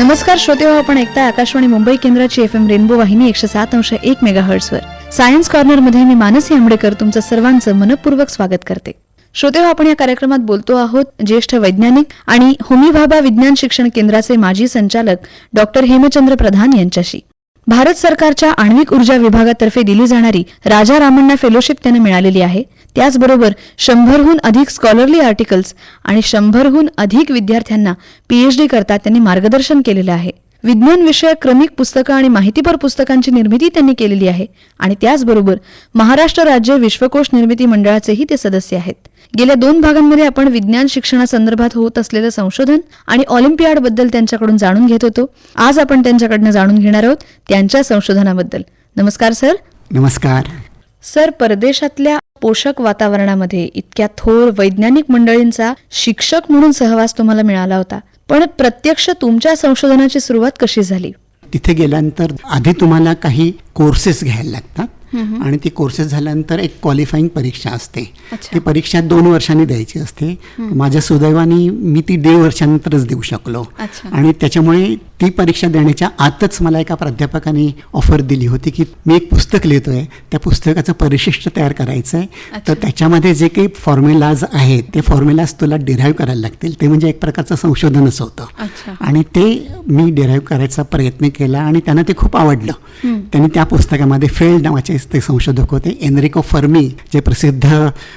नमस्कार श्रोतेहो, आपण ऐकताय आकाशवाणी मुंबई केंद्राची FM रेनबो वाहिनी 107.1 मेगाहर्ट्झवर. सायन्स कॉर्नर मध्ये मी मानसी आंबडेकर तुमचं सर्वांचं मनपूर्वक स्वागत करते. श्रोतेहो, आपण या कार्यक्रमात बोलतो आहोत ज्येष्ठ वैज्ञानिक आणि होमी भाभा विज्ञान शिक्षण केंद्राचे माजी संचालक डॉक्टर हेमचंद्र प्रधान यांच्याशी. भारत सरकारच्या आण्विक ऊर्जा विभागातर्फे दिली जाणारी राजा रामण्णा फेलोशिप त्यांना मिळालेली आहे. त्याचबरोबर 100हून अधिक स्कॉलरली आर्टिकल्स आणि 100हून अधिक विद्यार्थ्यांना PhD करता त्यांनी मार्गदर्शन केलेलं आहे. विज्ञान विषयक क्रमिक पुस्तकं आणि माहितीपर पुस्तकांची निर्मिती त्यांनी केलेली आहे आणि त्याचबरोबर महाराष्ट्र राज्य विश्वकोश निर्मिती मंडळाचेही ते सदस्य आहेत. गेल्या 2 भागांमध्ये आपण विज्ञान शिक्षणासंदर्भात होत असलेलं संशोधन आणि ऑलिम्पियाडबद्दल त्यांच्याकडून जाणून घेत होतो. आज आपण त्यांच्याकडनं जाणून घेणार आहोत त्यांच्या संशोधनाबद्दल. नमस्कार सर. नमस्कार सर. परदेशातल्या पोषक वातावरणामध्ये इतक्या थोर वैज्ञानिक मंडळींचा शिक्षक म्हणून सहवास तुम्हाला मिळाला होता, पण प्रत्यक्ष तुमच्या संशोधनाची सुरुवात कशी झाली? तिथे गेल्यानंतर आधी तुम्हाला काही कोर्सेस घ्यायला लागतात आणि ती कोर्सेस झाल्यानंतर एक क्वालिफाईंग परीक्षा असते. ती परीक्षा 2 वर्षांनी द्यायची असते. माझ्या सुदैवाने मी ती 1.5 वर्षानंतरच देऊ शकलो आणि त्याच्यामुळे ती परीक्षा देण्याच्या आतच मला एका प्राध्यापकाने ऑफर दिली होती की मी एक पुस्तक लिहितोय, त्या पुस्तकाचं परिशिष्ट तयार करायचं आहे, तर त्याच्यामध्ये जे काही फॉर्म्युलाज आहेत ते फॉर्म्युलाज तुला डिराईव्ह करायला लागतील. ते म्हणजे एक प्रकारचं संशोधनच होतं आणि ते मी डिराईव्ह करायचा प्रयत्न केला आणि त्यांना ते खूप आवडलं. त्यांनी त्या पुस्तकामध्ये फेल्ड नावाचे ते संशोधक होते, एनरिको फर्मी, जे प्रसिद्ध,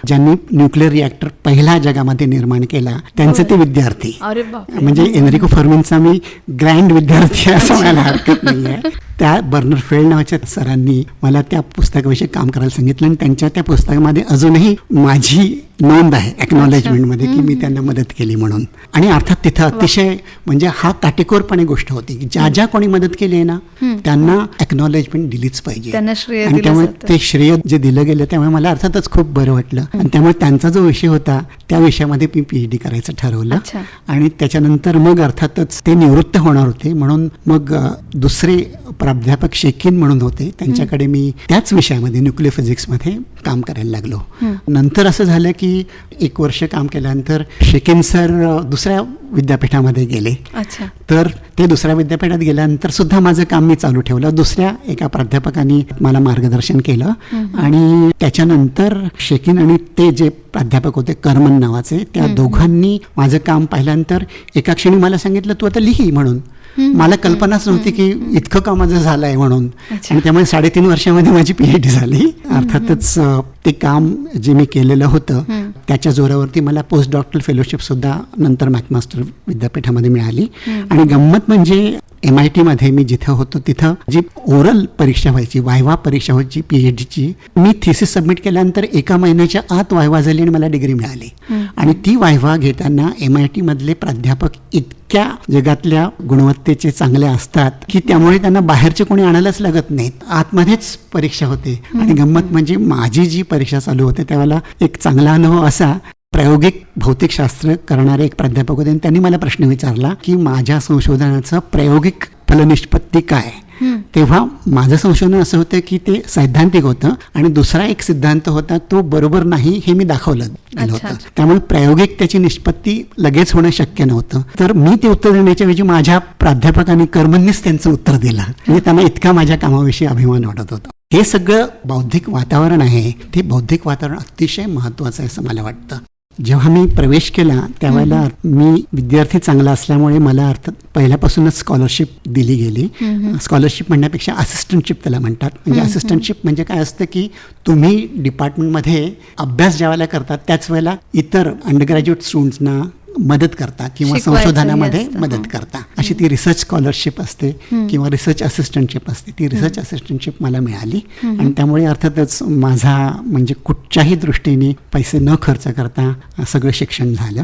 ज्यांनी न्यूक्लिअर रिॲक्टर पहिला जगामध्ये निर्माण केला, त्यांचे ते विद्यार्थी. म्हणजे एनरिको फर्मींचा मी ग्रँड विद्यार्थी असं म्हणायला हरकत नाही आहे. त्या बर्नर फेल्ड नावाच्या सरांनी मला त्या पुस्तकाविषयी काम करायला सांगितलं आणि त्यांच्या त्या पुस्तकामध्ये अजूनही माझी नोंद आहे एक्नॉलेजमेंटमध्ये की मी त्यांना मदत केली म्हणून. आणि अर्थात तिथं अतिशय म्हणजे हा काटेकोरपणे गोष्ट होती की ज्या ज्या कोणी मदत केली आहे ना त्यांना एक्नॉलेजमेंट दिलीच पाहिजे आणि त्यामुळे ते श्रेय जे दिलं गेलं त्यामुळे मला अर्थातच खूप बरं वाटलं आणि त्यामुळे त्यांचा जो विषय होता त्या विषयामध्ये मी PhD करायचं ठरवलं. आणि त्याच्यानंतर मग अर्थातच ते निवृत्त होणार होते म्हणून मग दुसरे प्राध्यापक शेकिन म्हणून होते, त्यांच्याकडे मी त्याच विषयामध्ये न्यूक्लिअर फिजिक्समध्ये काम करायला लागलो. नंतर असं झालं की 1 वर्ष काम केल्यानंतर शेकिन सर दुसऱ्या विद्यापीठामध्ये गेले. तर ते दुसऱ्या विद्यापीठात गेल्यानंतर सुद्धा माझं काम मी चालू ठेवलं. दुसऱ्या एका प्राध्यापकांनी मला मार्गदर्शन केलं आणि त्याच्यानंतर शेकिन आणि ते जे प्राध्यापक होते करमन नावाचे, त्या दोघांनी माझं काम पाहिल्यानंतर एका क्षणी मला सांगितलं तू आता लिही म्हणून. मला कल्पनाच नव्हती की इतकं काम माझं झालं आहे म्हणून. आणि त्यामुळे 3.5 वर्षामध्ये माझी PhD झाली. अर्थातच ते काम जे मी केलेलं होतं त्याच्या जोरावरती मला पोस्ट डॉक्टरल फेलोशिप सुद्धा नंतर मॅकमास्टर विद्यापीठामध्ये मिळाली. आणि गंमत म्हणजे MIT मध्ये मी जिथं होतो तिथं जी ओरल परीक्षा व्हायची, वायवा परीक्षा व्हायची PhDची, मी थिसिस सबमिट केल्यानंतर 1 महिन्याच्या आत वायवा झाली आणि मला डिग्री मिळाली. आणि ती वायवा घेताना MIT मधले प्राध्यापक इतक्या जगातल्या गुणवत्तेचे चांगले असतात की त्यामुळे त्यांना बाहेरचे कोणी आणायलाच लागत नाहीत, आतमध्येच परीक्षा होते. आणि गंमत म्हणजे माझी जी परीक्षा चालू होते त्यावेळेला एक चांगला अनुभव असा, प्रायोगिक भौतिकशास्त्र करणारे एक प्राध्यापक होते आणि त्यांनी मला प्रश्न विचारला की माझ्या संशोधनाचं प्रायोगिक फलनिष्पत्ती काय. तेव्हा माझं संशोधन असं होतं की ते सैद्धांतिक होतं आणि दुसरा एक सिद्धांत होता तो बरोबर नाही हे मी दाखवलं होतं. त्यामुळे प्रायोगिक त्याची निष्पत्ती लगेच होणं शक्य नव्हतं. तर मी ते उत्तर देण्याच्या ऐवजी माझ्या प्राध्यापकांनी कर्मणनीच त्यांचं उत्तर दिलं. म्हणजे त्यांना इतका माझ्या कामाविषयी अभिमान वाटत होता. हे सगळं बौद्धिक वातावरण आहे, ते बौद्धिक वातावरण अतिशय महत्त्वाचं आहे असं मला वाटतं. जेव्हा मी प्रवेश केला त्यावेळेला मी विद्यार्थी चांगला असल्यामुळे मला अर्थात पहिल्यापासूनच स्कॉलरशिप दिली गेली. स्कॉलरशिप म्हणण्यापेक्षा असिस्टंटशिप त्याला म्हणतात. म्हणजे असिस्टंटशिप म्हणजे काय असतं की तुम्ही डिपार्टमेंटमध्ये अभ्यास ज्यावेळेला करतात त्याच वेळेला इतर अंडरग्रॅज्युएट स्टुडंट्सना मदत करता किंवा संशोधनामध्ये मदत करता, अशी ती रिसर्च स्कॉलरशिप असते किंवा रिसर्च असिस्टंटशिप असते. ती रिसर्च असिस्टंटशिप मला मिळाली आणि त्यामुळे अर्थातच माझा म्हणजे कुठच्याही दृष्टीने पैसे न खर्च करता सगळं शिक्षण झालं.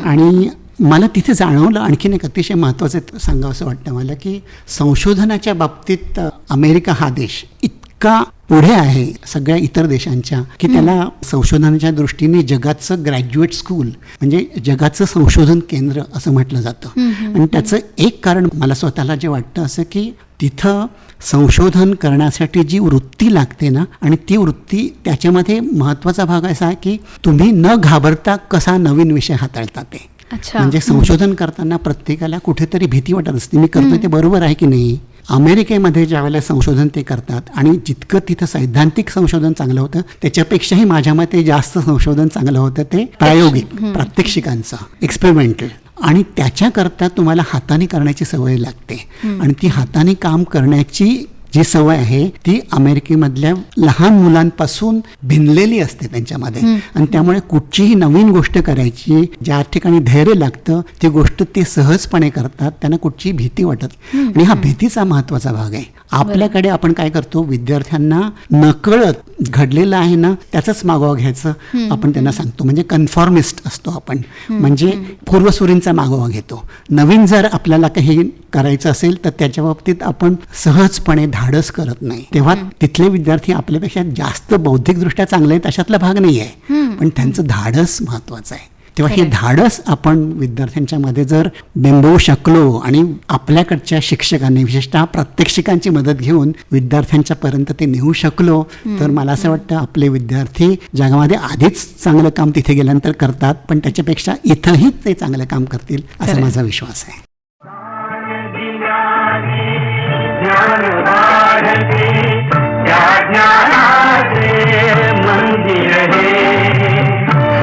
आणि मला तिथे जाणवलं आणखीन एक अतिशय महत्त्वाचं सांगावं असं वाटतं मला की संशोधनाच्या बाबतीत अमेरिका हा देश इतका पुढे आहे सगळ्या इतर देशांच्या की त्याला संशोधनाच्या दृष्टीने जगाचं ग्रॅज्युएट स्कूल म्हणजे जगाचं संशोधन केंद्र असं म्हटलं जातं. आणि त्याचं एक कारण मला स्वतःला जे वाटतं असं की तिथं संशोधन करण्यासाठी जी वृत्ती लागते ना, आणि ती वृत्ती त्याच्यामध्ये महत्त्वाचा भाग असा आहे की तुम्ही न घाबरता कसा नवीन विषय हाताळता ते. अच्छा. म्हणजे संशोधन करताना प्रत्येकाला कुठेतरी भीती वाटत असते, मी करतोय ते बरोबर आहे की नाही. अमेरिकेमध्ये ज्या वेळेला संशोधन ते करतात आणि जितकं तिथं सैद्धांतिक संशोधन चांगलं होतं त्याच्यापेक्षाही माझ्या मते जास्त संशोधन चांगलं होतं ते प्रायोगिक प्रात्यक्षिकांचं, एक्सपेरिमेंटल. आणि त्याच्याकरता तुम्हाला हाताने करण्याची सवय लागते आणि ती हाताने काम करण्याची जी सवय आहे ती अमेरिकेमधल्या लहान मुलांपासून भिनलेली असते त्यांच्यामध्ये. आणि त्यामुळे कुठचीही नवीन गोष्ट करायची, ज्या ठिकाणी धैर्य लागतं ती गोष्ट ते सहजपणे करतात, त्यांना कुठची भीती वाटत. आणि हा भीतीचा महत्वाचा भाग आहे. आपल्याकडे आपण काय करतो, विद्यार्थ्यांना नकळत घडलेलं आहे ना त्याचाच मागोवा घ्यायचं आपण त्यांना सांगतो. म्हणजे कन्फॉर्मिस्ट असतो आपण, म्हणजे पूर्वसुरींचा मागोवा घेतो. नवीन जर आपल्याला काही करायचं असेल तर त्याच्या बाबतीत आपण सहजपणे धाडस करत नाही. तेव्हा तिथले विद्यार्थी आपल्यापेक्षा जास्त बौद्धिकदृष्ट्या चांगले आहेत अशातला भाग नाही आहे, पण त्यांचं धाडस महत्वाचं आहे. तेव्हा हे धाडस आपण विद्यार्थ्यांच्या मध्ये जर बिंबवू शकलो आणि आपल्याकडच्या शिक्षकांनी विशेषतः प्रात्यक्षिकांची मदत घेऊन विद्यार्थ्यांच्या पर्यंत ते नेऊ शकलो तर मला असं वाटतं आपले विद्यार्थी जगामध्ये आधीच चांगलं काम तिथे गेल्यानंतर करतात, पण त्याच्यापेक्षा इथंही ते चांगलं काम करतील असा माझा विश्वास आहे.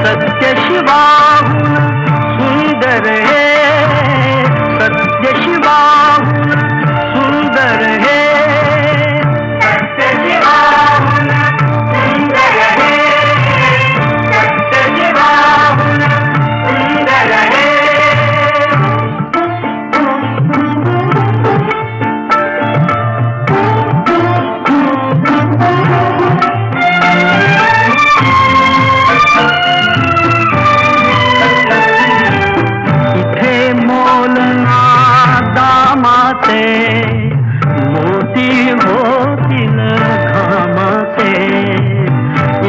सत्य शिवाहून सुंदर हे, सत्य शिवाहून सुंदर हे, सत्य शिवाहून सुंदर हे, सत्य शिवाहून सुंदर हे. मोती होतील घामाचे,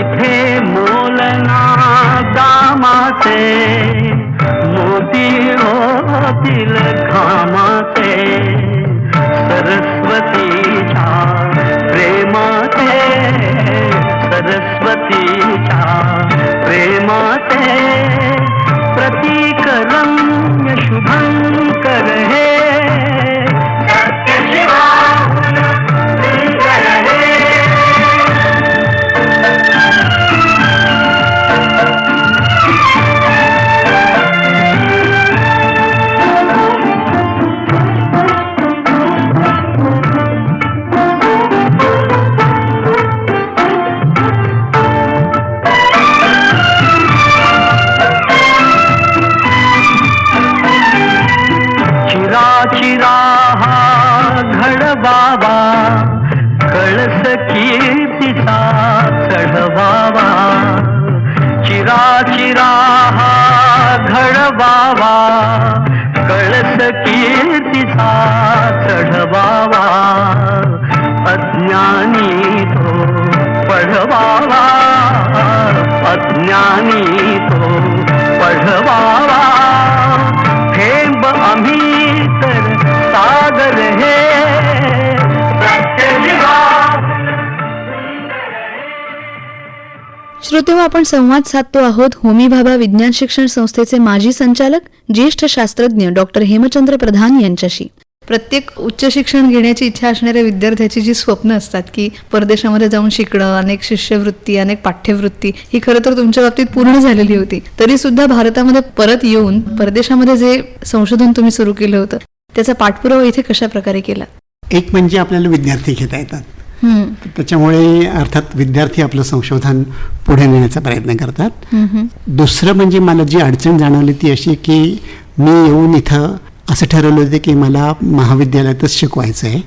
इथे मोलना दामाचे, मोती होतील घामाचे. सरस्वतीच्या प्रेमाचे, सरस्वतीच्या प्रेमाचे प्रतीक रम्य शुभंकर हे. चिरा हा घडवावा, कळस कीर्तीचा चढवावा. चिरा चिरा हा घडवावा, कळस कीर्तीचा चढवावा. अज्ञानी तो पढवावा, अज्ञानी तो पढवावा. थेंब आम्ही तर सागर हे, श्रोतेहो, आपण संवाद साधतो आहोत होमी भाभा विज्ञान शिक्षण संस्थेचे माजी संचालक ज्येष्ठ शास्त्रज्ञ डॉक्टर हेमचंद्र प्रधान यांच्याशी. प्रत्येक उच्च शिक्षण घेण्याची इच्छा असणाऱ्या विद्यार्थ्याची जी स्वप्न असतात की परदेशामध्ये जाऊन शिकणं, अनेक शिष्यवृत्ती, अनेक पाठ्यवृत्ती, ही खरं तर तुमच्या बाबतीत पूर्ण झालेली होती. तरी सुद्धा भारतामध्ये परत येऊन परदेशामध्ये जे संशोधन तुम्ही सुरू केलं होतं त्याचा पाठपुरावा इथे कशा प्रकारे केला? एक म्हणजे आपल्याला विद्यार्थी घेता येतात, त्याच्यामुळे अर्थात विद्यार्थी आपलं संशोधन पुढे नेण्याचा प्रयत्न करतात. दुसरं म्हणजे मला जी अडचण जाणवली ती अशी की मी येऊन इथं असं ठरवलं होतं की मला महाविद्यालयातच शिकवायचं आहे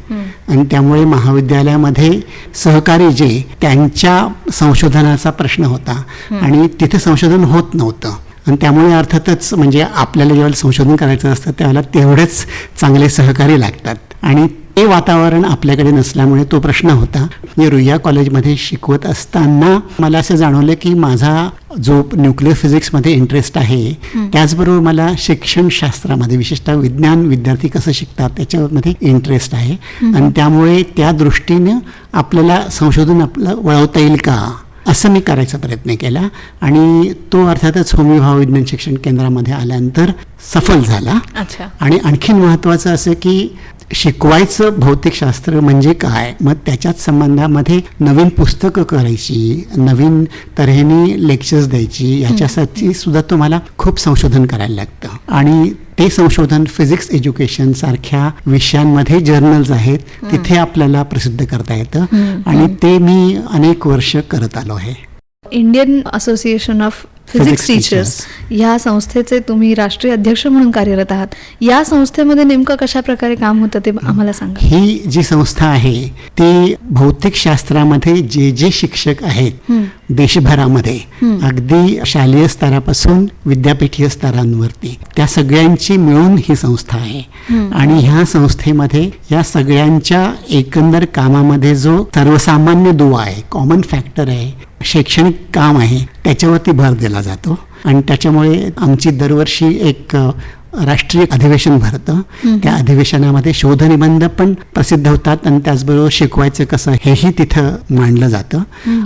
आणि त्यामुळे महाविद्यालयामध्ये सहकारी जे त्यांच्या संशोधनाचा प्रश्न होता आणि तिथे संशोधन होत नव्हतं. आणि त्यामुळे अर्थातच म्हणजे आपल्याला जेव्हा संशोधन करायचं असतं त्यावेळेला तेवढेच चांगले सहकारी लागतात आणि ते वातावरण आपल्याकडे नसल्यामुळे तो प्रश्न होता. मी रुईया कॉलेजमध्ये शिकवत असताना मला असं जाणवलं की माझा जो न्यूक्लिअर फिजिक्समध्ये इंटरेस्ट आहे त्याचबरोबर मला शिक्षणशास्त्रामध्ये विशेषतः विज्ञान विद्यार्थी कसं शिकतात त्याच्यामध्ये इंटरेस्ट आहे आणि त्यामुळे त्या दृष्टीने आपल्याला संशोधन आपलं वळवता येईल का असं मी करायचा प्रयत्न केला आणि तो अर्थातच होमी भावविज्ञान शिक्षण केंद्रामध्ये आल्यानंतर सफल झाला. अच्छा. आणि आणखीन महत्त्वाचं असं की शिकवायचं भौतिकशास्त्र म्हणजे काय, मग त्याच्याच संबंधामध्ये नवीन पुस्तकं करायची, नवीन तऱ्हेने लेक्चर्स द्यायची, याच्यासाठी सुद्धा तुम्हाला खूप संशोधन करायला लागतं. आणि ते संशोधन फिजिक्स एज्युकेशन सारख्या विषयांमध्ये जर्नल्स आहेत, तिथे आपल्याला प्रसिद्ध करता येतं. आणि ते मी अनेक वर्ष करत आलो आहे. Indian association of physics teachers या संस्थेचे तुम्ही राष्ट्रीय अध्यक्ष म्हणून कार्यरत आहात. या संस्थेमध्ये नेमकं कशा प्रकारे काम होतं ते आम्हाला सांगा. ही जी संस्था आहे ती भौतिकशास्त्रामध्ये जे जे शिक्षक आहेत देशभरामध्ये, अगदी शालेय स्तरापासून विद्यापीठीय स्तरांवरती, त्या सगळ्यांची मिळून ही संस्था आहे. आणि ह्या संस्थेमध्ये या सगळ्यांच्या एकंदर कामामध्ये जो सर्वसामान्य दुवा आहे, कॉमन फॅक्टर आहे, शैक्षणिक काम आहे, त्याच्यावरती भर दिला जातो. आणि त्याच्यामुळे आमची दरवर्षी एक राष्ट्रीय अधिवेशन भरतं. त्या अधिवेशनामध्ये शोधनिबंध पण प्रसिद्ध होतात आणि त्याचबरोबर शिकवायचं कसं हेही तिथं मांडलं जातं.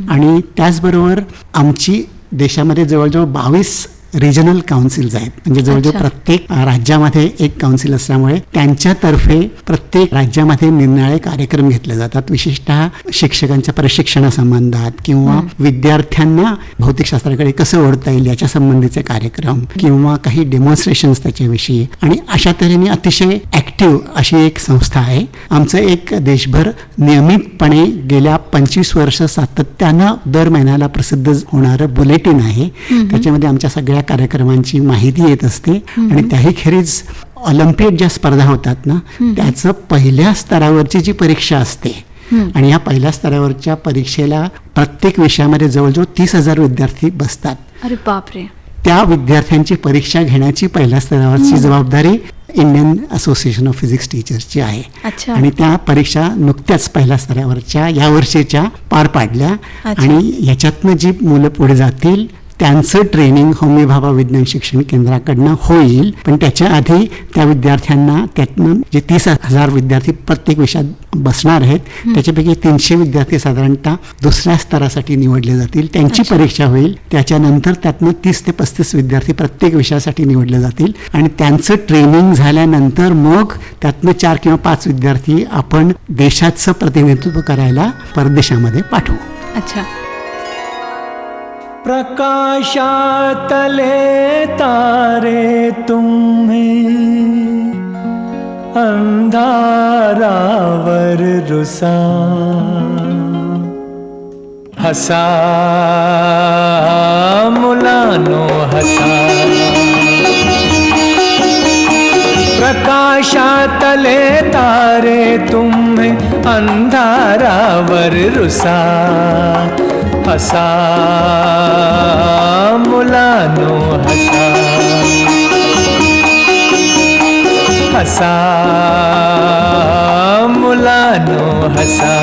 आणि त्याचबरोबर आमची देशामध्ये जवळजवळ 22 रिजनल काउन्सिल्स आहेत, म्हणजे जवळजवळ प्रत्येक राज्यामध्ये एक काउन्सिल असल्यामुळे त्यांच्यातर्फे प्रत्येक राज्यामध्ये निरनिराळे कार्यक्रम घेतले जातात, विशेषतः शिक्षकांच्या प्रशिक्षणासंबंधात किंवा विद्यार्थ्यांना भौतिकशास्त्राकडे कसं ओढता येईल याच्या संबंधीचे कार्यक्रम किंवा काही डेमॉन्स्ट्रेशन्स त्याच्याविषयी. आणि अशा तऱ्हेने अतिशय ऍक्टिव्ह अशी एक संस्था आहे. आमचं एक देशभर नियमितपणे गेल्या 25 वर्ष सातत्यानं दर महिन्याला प्रसिद्ध होणारं बुलेटिन आहे. त्याच्यामध्ये आमच्या सगळ्या कार्यक्रमांची माहिती येत असते. आणि त्याही खेरीज ऑलिम्पियाड ज्या स्पर्धा होतात ना, त्याचं पहिल्या स्तरावरची जी परीक्षा असते, आणि या पहिल्या स्तरावरच्या परीक्षेला प्रत्येक विषयामध्ये जवळजवळ 30,000 विद्यार्थी बसतात. अरे बापरे. त्या विद्यार्थ्यांची परीक्षा घेण्याची पहिल्या स्तरावरची जबाबदारी इंडियन असोसिएशन ऑफ फिजिक्स टीचर्सची आहे. आणि त्या परीक्षा नुकत्याच पहिल्या स्तरावरच्या या वर्षीच्या पार पाडल्या. आणि याच्यातनं जी मुलं पुढे जातील त्यांचं ट्रेनिंग होमी भाभा विज्ञान शिक्षण केंद्राकडनं होईल. पण त्याच्या आधी त्या विद्यार्थ्यांना त्यातनं जे 30,000 विद्यार्थी प्रत्येक विषयात बसणार आहेत, त्याच्यापैकी 300 विद्यार्थी साधारणतः दुसऱ्या स्तरासाठी निवडले जातील. त्यांची परीक्षा होईल. त्याच्यानंतर त्यातनं 30 ते 35 विद्यार्थी प्रत्येक विषयासाठी निवडले जातील. आणि त्यांचं ट्रेनिंग झाल्यानंतर मग त्यातनं 4 किंवा 5 विद्यार्थी आपण देशाचं प्रतिनिधित्व करायला परदेशामध्ये पाठवू. अच्छा. प्रकाशातले तारे तुम्हें अंधारावर रुसा हसा मुलानो हसा. प्रकाशातले तारे तुम्हें अंधारावर रुसा हसा मुलानो हसा हसा मुलानो हसा.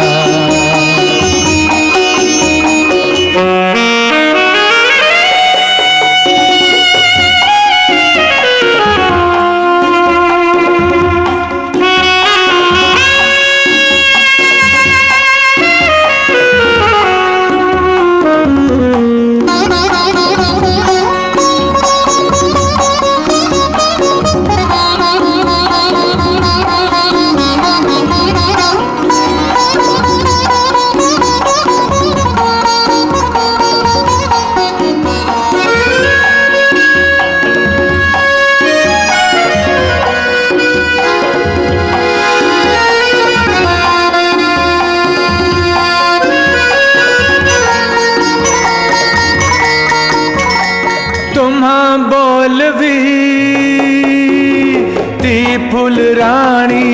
फुलराणी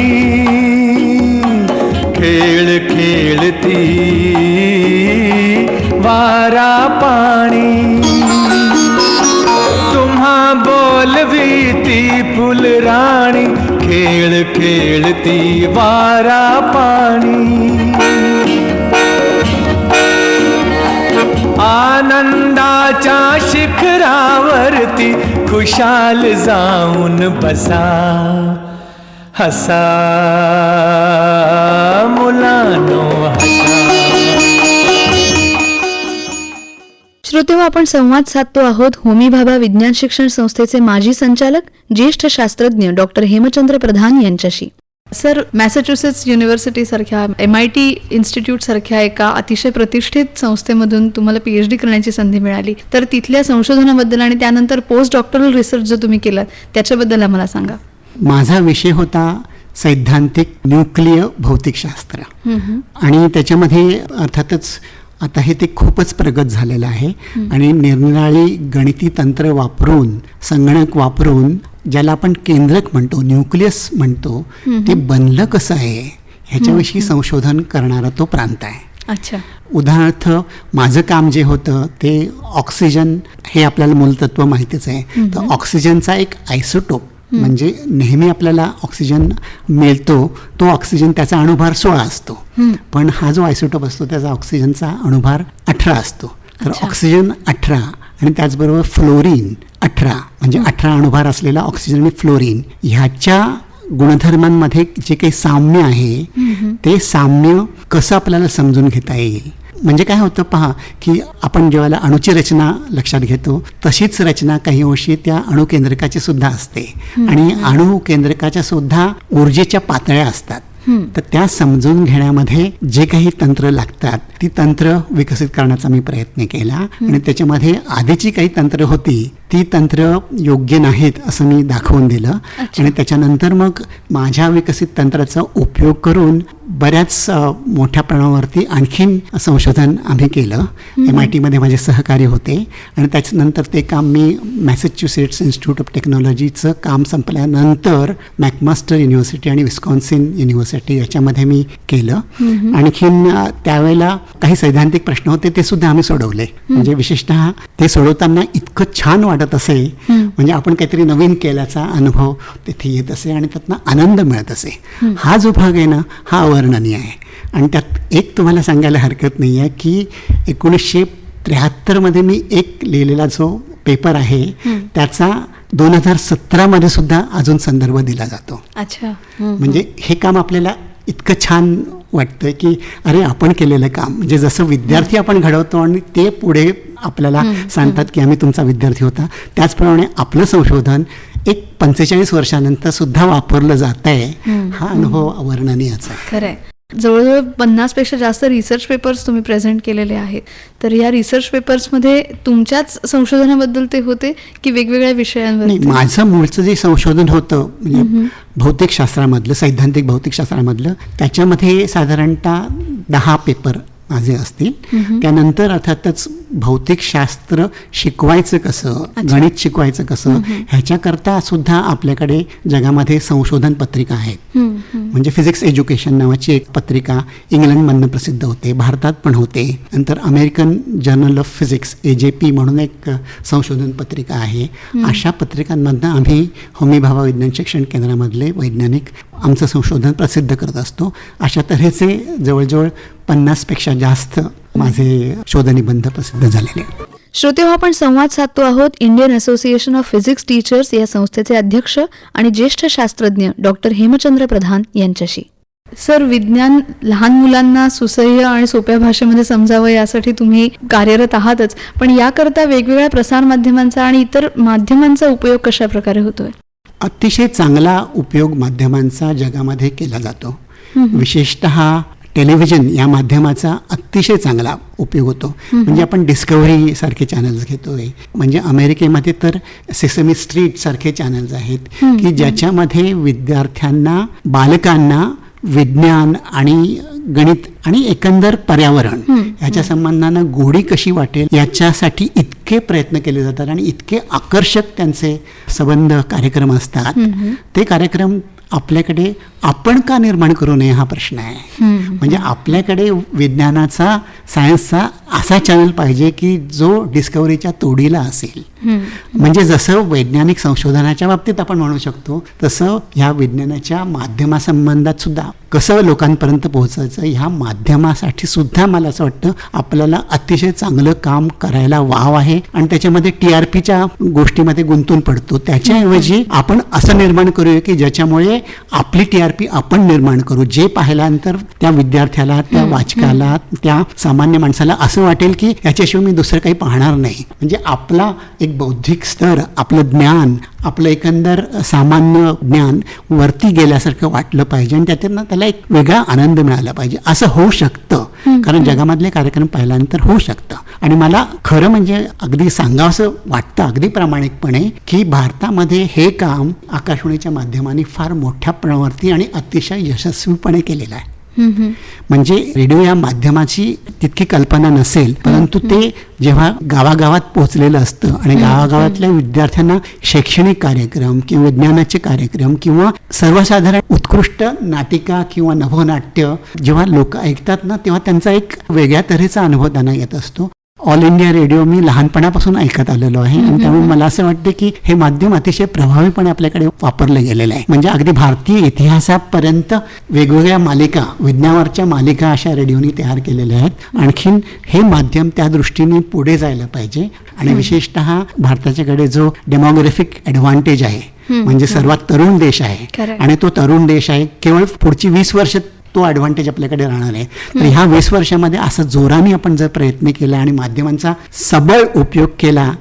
खेळ खेळती वारा पाणी. तुम्हा बोलवी ती फुलराणी खेळ खेळती वारा पाणी. आनंदाच्या शिखरावरती खुशाल जाऊन बसा हसा मुलानो हसा. श्रोतेहो, आपण संवाद साधतो आहोत होमी भाभा विज्ञान शिक्षण संस्थेचे माजी संचालक ज्येष्ठ शास्त्रज्ञ डॉक्टर हेमचंद्र प्रधान यांच्याशी. सर, मॅसेच्युसेट्स युनिव्हर्सिटी सारख्या MIT इन्स्टिट्यूट सारख्या एका अतिशय प्रतिष्ठित संस्थेमधून तुम्हाला PhD करण्याची संधी मिळाली, तर तिथल्या संशोधनाबद्दल आणि त्यानंतर पोस्ट डॉक्टरल रिसर्च जो तुम्ही केला त्याच्याबद्दल आम्हाला सांगा. माझा विषय होता सैद्धांतिक न्यूक्लिय भौतिकशास्त्र आणि त्याच्यामध्ये अर्थातच आता हे ते खूपच प्रगत झालेलं आहे आणि निरनिराळी गणिती तंत्र वापरून, संगणक वापरून, ज्याला आपण केंद्रक म्हणतो, न्यूक्लियस म्हणतो, ते बनलं कसं आहे ह्याच्याविषयी संशोधन करणारा तो प्रांत आहे. अच्छा. उदाहरणार्थ माझं काम जे होतं ते ऑक्सिजन, हे आपल्याला मूलतत्व माहितीच आहे. तर ऑक्सिजनचा एक आयसोटोप, म्हणजे नेहमी आपल्याला ऑक्सिजन मिळतो तो ऑक्सिजन, त्याचा अणुभार 16 असतो, पण हा जो आयसोटोप असतो त्याचा ऑक्सिजनचा अणुभार 18 असतो. तर ऑक्सिजन 18 आणि त्याचबरोबर फ्लोरीन 18, म्हणजे 18 अणुभार असलेला ऑक्सिजन आणि फ्लोरीन ह्याच्या गुणधर्मांमध्ये जे काही साम्य आहे ते साम्य कसं आपल्याला समजून घेता येईल. म्हणजे काय होतं पहा, की आपण जेव्हा अणुची रचना लक्षात घेतो तशीच रचना काही अंशी त्या अणुकेंद्रकाची सुद्धा असते आणि अणुकेंद्रकाच्या सुद्धा ऊर्जेच्या पातळ्या असतात. तर त्या समजून घेण्यामध्ये जे काही तंत्र लागतात ती तंत्र विकसित करण्याचा मी प्रयत्न केला आणि त्याच्यामध्ये आधीची काही तंत्र होती ती तंत्र योग्य नाहीत असं मी दाखवून दिलं. आणि त्याच्यानंतर मग माझ्या विकसित तंत्राचा उपयोग करून बऱ्याच मोठ्या प्रमाणावरती आणखीन संशोधन आम्ही केलं. MIT मध्ये माझे सहकारी होते आणि त्याच्यानंतर ते काम मी मॅसेच्युसेट्स इन्स्टिट्यूट ऑफ टेक्नॉलॉजीचं काम संपल्यानंतर मॅकमास्टर युनिव्हर्सिटी आणि विस्कॉन्सिन युनिव्हर्सिटी याच्यामध्ये मी केलं. आणखीन त्यावेळेला काही सैद्धांतिक प्रश्न होते ते सुद्धा आम्ही सोडवले. म्हणजे विशेषतः ते सोडवताना इतकं छान वाटत असे, म्हणजे आपण काहीतरी नवीन केल्याचा अनुभव तिथे येत असे आणि त्यातनं आनंद मिळत असे. हा जो भाग आहे ना हा अवर्णनीय आहे. आणि त्यात एक तुम्हाला सांगायला हरकत नाही आहे की 1973 मध्ये मी एक लिहिलेला जो पेपर आहे त्याचा 2017 मध्ये सुद्धा अजून संदर्भ दिला जातो. अच्छा. म्हणजे हे काम आपल्याला इतकं छान वाटतं की अरे आपण केलेलं काम, म्हणजे जसं विद्यार्थी आपण घडवतो आणि ते पुढे आपल्याला सांगतात की आम्ही तुमचा विद्यार्थी होता, त्याचप्रमाणे आपलं संशोधन एक 45 वर्षानंतर सुद्धा वापरलं जात आहे. हा अनुभव अवर्णनीयच आहे. खरंय. जवळजवळ 50 पेक्षा जास्त रिसर्च पेपर्स तुम्ही प्रेझेंट केलेले आहेत. तर या रिसर्च पेपर्समध्ये तुमच्याच संशोधनाबद्दल ते होते की वेगवेगळ्या विषयांवर? नाही, माझं मूळचं जे संशोधन होतं म्हणजे भौतिकशास्त्रामधलं, सैद्धांतिक भौतिकशास्त्रामधलं, त्याच्यामध्ये साधारणतः 10 पेपर माझे असतील. त्यानंतर अर्थातच भौतिकशास्त्र शिकवायचं कसं, गणित शिकवायचं कसं, ह्याच्याकरता सुद्धा आपल्याकडे जगामध्ये संशोधन पत्रिका आहेत. म्हणजे फिजिक्स एज्युकेशन नावाची एक पत्रिका इंग्लंडमधनं प्रसिद्ध होते, भारतात पण होते. नंतर American journal of physics AJP म्हणून एक संशोधन पत्रिका आहे. अशा पत्रिकांमधनं आम्ही होमी भाभा विज्ञान शिक्षण केंद्रामधले वैज्ञानिक आमचं संशोधन प्रसिद्ध करत असतो. अशा तऱ्हेचे जवळजवळ 50 पेक्षा जास्त माझे शोधनिबंध प्रसिद्ध झालेले. श्रोतेहो, आपण संवाद साधतो आहोत Indian association of physics teachers या संस्थेचे अध्यक्ष आणि ज्येष्ठ शास्त्रज्ञ डॉक्टर हेमचंद्र प्रधान यांच्याशी. सर, विज्ञान लहान मुलांना सुसह्य आणि सोप्या भाषेमध्ये समजावं यासाठी तुम्ही कार्यरत आहातच, पण याकरता वेगवेगळ्या प्रसार माध्यमांचा आणि इतर माध्यमांचा उपयोग कशा प्रकारे होतोय? अतिशय चांगला उपयोग माध्यमांचा जगामध्ये केला जातो. विशेषतः टेलिव्हिजन या माध्यमाचा अतिशय चांगला उपयोग होतो. म्हणजे आपण डिस्कव्हरी सारखे चॅनल्स घेतोय, म्हणजे अमेरिकेमध्ये तर सेसमी स्ट्रीट सारखे चॅनल्स आहेत की ज्याच्यामध्ये विद्यार्थ्यांना, बालकांना विज्ञान आणि गणित आणि एकंदर पर्यावरण ह्याच्या संबंधानं गोडी कशी वाटेल याच्यासाठी इतके प्रयत्न केले जातात आणि इतके आकर्षक त्यांचे संबंध कार्यक्रम असतात. ते कार्यक्रम आपल्याकडे आपण का निर्माण करू नये हा प्रश्न आहे. म्हणजे आपल्याकडे विज्ञानाचा, सायन्सचा असा चॅनल पाहिजे की जो डिस्कव्हरीच्या तोडीला असेल. म्हणजे जसं वैज्ञानिक संशोधनाच्या बाबतीत आपण म्हणू शकतो तसं ह्या विज्ञानाच्या माध्यमासंबंधात सुद्धा कसं लोकांपर्यंत पोहोचायचं ह्या माध्यमासाठी सुद्धा मला असं वाटतं आपल्याला अतिशय चांगलं काम करायला वाव आहे. आणि त्याच्यामध्ये TRPच्या गोष्टीमध्ये गुंतून पडतो, त्याच्याऐवजी आपण असं निर्माण करूया की ज्याच्यामुळे आपली TRP आपण निर्माण करू, जे पाहिल्यानंतर त्या विद्यार्थ्याला, त्या वाचकाला, त्या सामान्य माणसाला असं वाटेल की याच्याशिवाय मी दुसरं काही पाहणार नाही. म्हणजे आपला एक बौद्धिक स्तर, आपलं ज्ञान, आपलं एकंदर सामान्य ज्ञान वरती गेल्यासारखं वाटलं पाहिजे आणि त्यातून त्याला एक वेगळा आनंद मिळाला पाहिजे. असं होऊ शकतं, कारण जगामधले कार्यक्रम पाहिल्यानंतर होऊ शकतं. आणि मला खरं म्हणजे अगदी सांगावंसं वाटतं अगदी प्रामाणिकपणे की भारतामध्ये हे काम आकाशवाणीच्या माध्यमाने फार मोठ्या प्रमाणावरती आणि अतिशय यशस्वीपणे केलेलं आहे. म्हणजे रेडिओ या माध्यमाची तितकी कल्पना नसेल, परंतु ते जेव्हा गावागावात पोहोचलेलं असतं आणि गावागावातल्या विद्यार्थ्यांना शैक्षणिक कार्यक्रम किंवा विज्ञानाचे कार्यक्रम किंवा सर्वसाधारण उत्कृष्ट नाटिका किंवा नभोनाट्य जेव्हा लोक ऐकतात ना, तेव्हा त्यांचा एक वेगळ्या तऱ्हेचा अनुभव त्यांना येत असतो. ऑल इंडिया रेडिओ मी लहानपणापासून ऐकत आलेलो आहे आणि त्यामुळे मला असं वाटतं की हे माध्यम अतिशय प्रभावीपणे आपल्याकडे वापरलं गेलेलं आहे. म्हणजे अगदी भारतीय इतिहासापर्यंत वेगवेगळ्या मालिका, विज्ञानावरच्या मालिका अशा रेडिओनी तयार केलेल्या आहेत. आणखीन हे माध्यम त्या दृष्टीने पुढे जायला पाहिजे आणि विशेषतः भारताच्याकडे जो डेमोग्राफिक ॲडव्हान्टेज आहे, म्हणजे सर्वात तरुण देश आहे आणि तो तरुण देश आहे, केवळ पुढची 20 वर्ष तो ॲडव्हान्टेज आपल्याकडे राहणार आहे. तर ह्या 20 वर्षामध्ये असं जोराने आपण जर प्रयत्न केला आणि माध्यमांचा सबळ उपयोग केला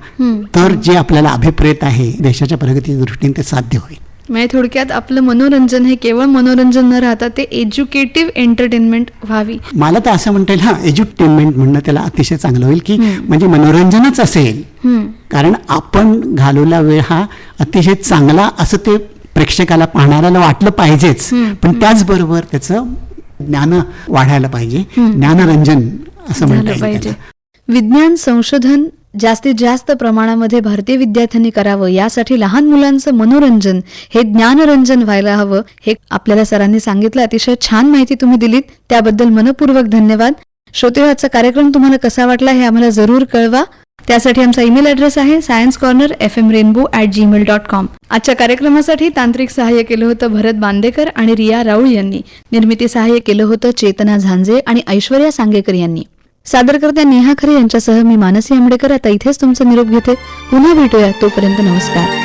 तर जे आपल्याला अभिप्रेत आहे देशाच्या प्रगतीच्या दृष्टीने ते साध्य होईल. म्हणजे थोडक्यात आपलं मनोरंजन हे केवळ मनोरंजन न राहता ते एज्युकेटिव्ह एंटरटेनमेंट व्हावी. मला तर असं म्हणता येईल, एज्युटेनमेंट म्हणणं त्याला अतिशय चांगलं होईल की म्हणजे मनोरंजनच असेल, कारण आपण घालवला वेळ हा अतिशय चांगला असं ते प्रेक्षकाला पाहणाऱ्याला वाटलं पाहिजेच, पण त्याचबरोबर त्याचं ज्ञान वाढायला पाहिजे, ज्ञानरंजन असं म्हणता येईल. विज्ञान संशोधन जास्तीत जास्त प्रमाणामध्ये भारतीय विद्यार्थ्यांनी करावं, यासाठी लहान मुलांचं मनोरंजन हे ज्ञानरंजन व्हायला हवं, हे आपल्याला सरांनी सांगितलं. अतिशय छान माहिती तुम्ही दिलीत, त्याबद्दल मनपूर्वक धन्यवाद. श्रोतेहो, आजचा कार्यक्रम तुम्हाला कसा वाटला हे आम्हाला जरूर कळवा. त्यासाठी आमचा ईमेल ॲड्रेस आहे sciencecorner@fmrainbow@gmail.com. आजच्या कार्यक्रमासाठी तांत्रिक सहाय्य केलं होतं भरत बांदेकर आणि रिया राऊळ यांनी. निर्मिती सहाय्य केलं होतं चेतना झांजे आणि ऐश्वर्या सांगेकर यांनी. सादरकर्त्या नेहा खरे यांच्यासह मी मानसी आंबेडकर आता इथेच तुमचा निरोप घेते. पुन्हा भेटूया, तोपर्यंत नमस्कार.